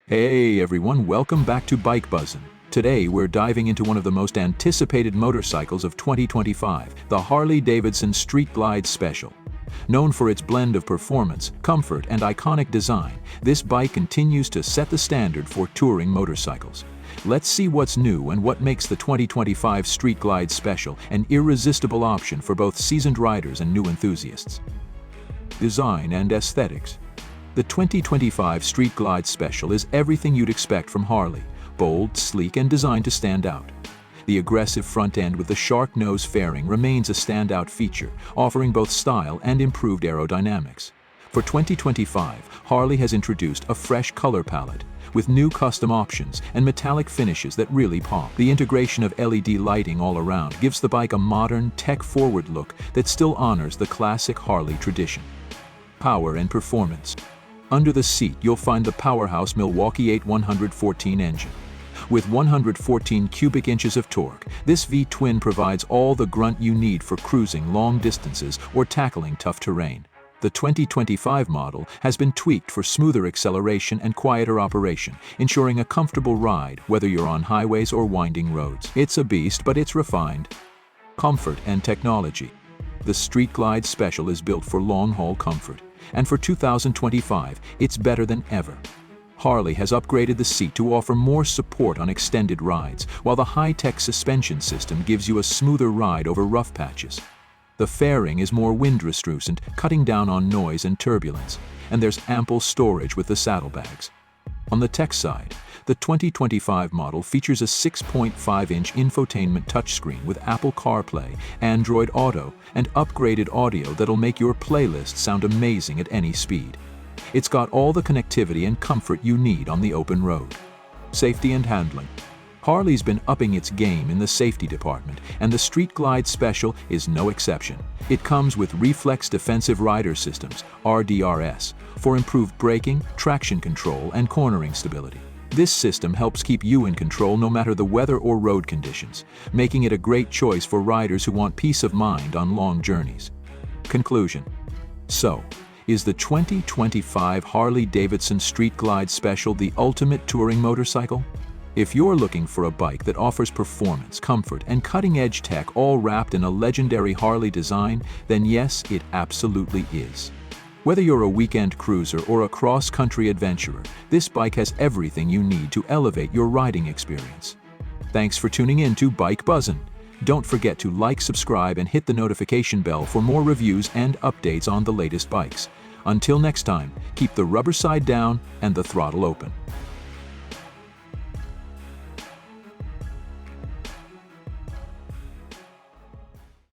Hey everyone, welcome back to Bike Buzzin'. Today we're diving into one of the most anticipated motorcycles of 2025, the Harley-Davidson Street Glide Special. Known for its blend of performance, comfort, and iconic design, this bike continues to set the standard for touring motorcycles. Let's see what's new and what makes the 2025 Street Glide Special an irresistible option for both seasoned riders and new enthusiasts. Design and aesthetics. The 2025 Street Glide Special is everything you'd expect from Harley, bold, sleek, and designed to stand out. The aggressive front end with the shark nose fairing remains a standout feature, offering both style and improved aerodynamics. For 2025, Harley has introduced a fresh color palette, with new custom options and metallic finishes that really pop. The integration of LED lighting all around gives the bike a modern, tech-forward look that still honors the classic Harley tradition. Power and performance. Under the seat, you'll find the powerhouse Milwaukee 8114 engine. With 114 cubic inches of torque, this V-twin provides all the grunt you need for cruising long distances or tackling tough terrain. The 2025 model has been tweaked for smoother acceleration and quieter operation, ensuring a comfortable ride whether you're on highways or winding roads. It's a beast, but it's refined. Comfort and technology. The Street Glide Special is built for long-haul comfort, and for 2025, it's better than ever. Harley has upgraded the seat to offer more support on extended rides, while the high-tech suspension system gives you a smoother ride over rough patches. The fairing is more wind-resistant, cutting down on noise and turbulence, and there's ample storage with the saddlebags. On the tech side, the 2025 model features a 6.5-inch infotainment touchscreen with Apple CarPlay, Android Auto, and upgraded audio that'll make your playlist sound amazing at any speed. It's got all the connectivity and comfort you need on the open road. Safety and handling. Harley's been upping its game in the safety department, and the Street Glide Special is no exception. It comes with Reflex Defensive Rider Systems, RDRS, for improved braking, traction control, and cornering stability. This system helps keep you in control no matter the weather or road conditions, making it a great choice for riders who want peace of mind on long journeys. Conclusion. So, is the 2025 Harley-Davidson Street Glide Special the ultimate touring motorcycle? If you're looking for a bike that offers performance, comfort, and cutting-edge tech all wrapped in a legendary Harley design, then yes, it absolutely is. Whether you're a weekend cruiser or a cross-country adventurer, this bike has everything you need to elevate your riding experience. Thanks for tuning in to Bike Buzzin'. Don't forget to like, subscribe, and hit the notification bell for more reviews and updates on the latest bikes. Until next time, keep the rubber side down and the throttle open.